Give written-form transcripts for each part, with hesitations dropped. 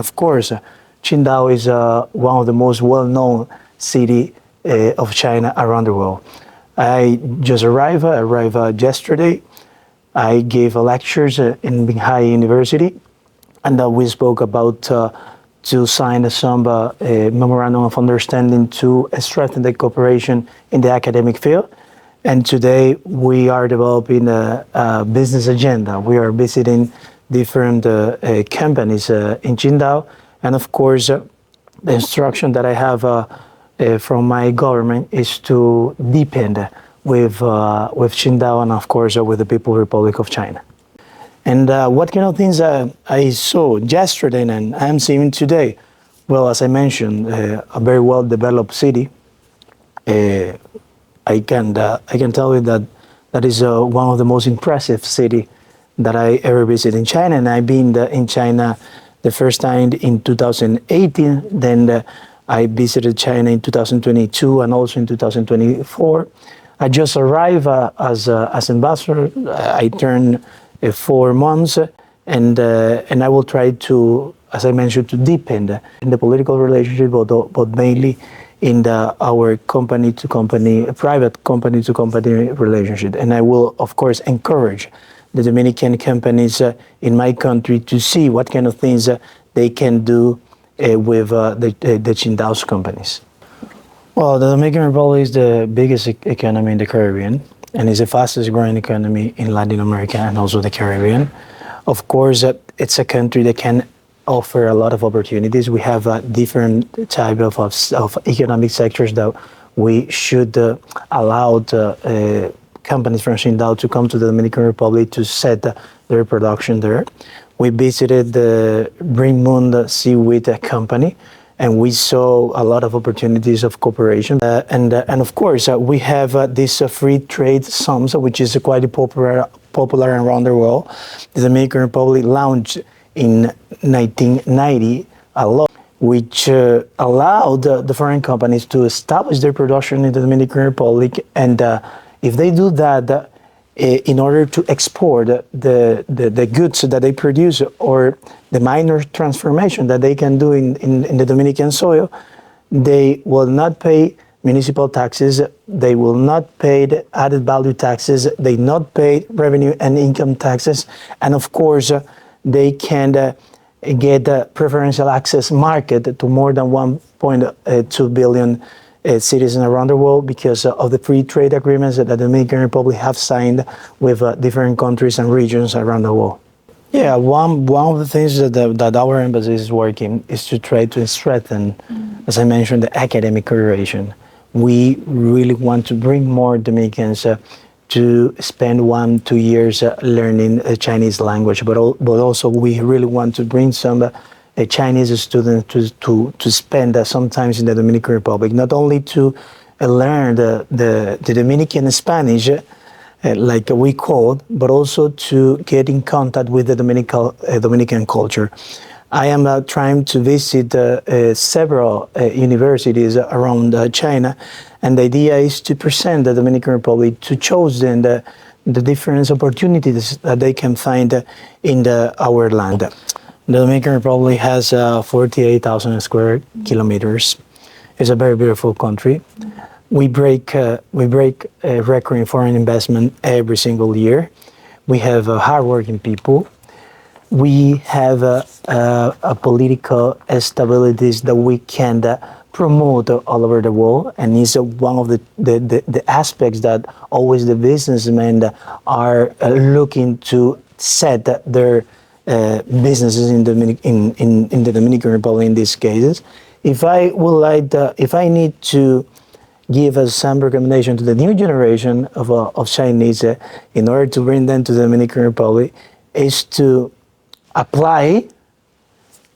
Of course, Qingdao is one of the most well-known city of China around the world. I just arrived. I arrived yesterday. I gave lectures in Binghai University, and we spoke about to sign some memorandum of understanding to strengthen the cooperation in the academic field. And today we are developing a business agenda. We are visiting different companies in Qingdao, and of course, the instruction that I have from my government is to deepen with Qingdao and of course with the People's Republic of China. And what kind of things I saw yesterday and I'm seeing today? Well, as I mentioned, a very well developed city. I can tell you that that is one of the most impressive city that I ever visited in China, and I've been in China the first time in 2018. Then I visited China in 2022 and also in 2024. I just arrived as ambassador. I turned 4 months, and I will try to, as I mentioned, to deepen in the political relationship, but mainly in our company-to-company, private company-to-company relationship. And I will, of course, encourage the Dominican companies in my country to see what kind of things they can do with the Qingdao's companies. Well, the Dominican Republic is the biggest economy in the Caribbean, and is the fastest growing economy in Latin America and also the Caribbean. Of course, it's a country that can offer a lot of opportunities. We have different type of economic sectors that we should allow companies from Qingdao to come to the Dominican Republic to set their production there. We visited the Green Moon Seaweed Company, and we saw a lot of opportunities of cooperation. And of course, we have this free trade zones, which is quite popular around the world. The Dominican Republic launched in 1990 a law which allowed the foreign companies to establish their production in the Dominican Republic, and if they do that, in order to export the goods that they produce or the minor transformation that they can do in the Dominican soil, they will not pay municipal taxes, they will not pay the added value taxes, they not pay revenue and income taxes, and of course they can get a preferential access market to more than 1.2 billion citizens around the world because of the free trade agreements that the Dominican Republic have signed with different countries and regions around the world. Yeah, one of the things that our embassy is working is to try to strengthen, as I mentioned, the academic cooperation. We really want to bring more Dominicans to spend 1-2 years learning the Chinese language, but also we really want to bring some Chinese students to spend sometimes in the Dominican Republic, not only to learn the Dominican Spanish, like we call, but also to get in contact with the Dominican culture. I am trying to visit several universities around China, and the idea is to present the Dominican Republic, to show them the different opportunities that they can find in our land. The Dominican Republic has 48,000 square kilometers. It's a very beautiful country. We break a record in foreign investment every single year. We have hardworking people. We have a political stability that we can promote all over the world, and it's one of the aspects that always the businessmen are looking to set their businesses in the Dominican Republic in these cases. If I need to give us some recommendation to the new generation of Chinese in order to bring them to the Dominican Republic, is to apply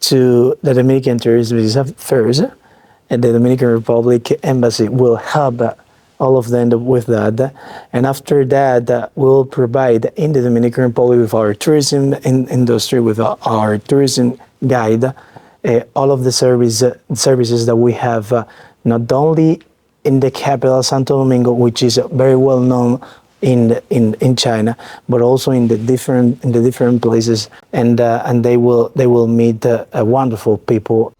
to the Dominican tourist visa first, and the Dominican Republic embassy will help all of them with that. And after that, we'll provide in the Dominican Republic with our tourism industry, with our tourism guide, all of the services that we have, not only in the capital, Santo Domingo, which is very well known in China, but also in the different places, and they will meet wonderful people.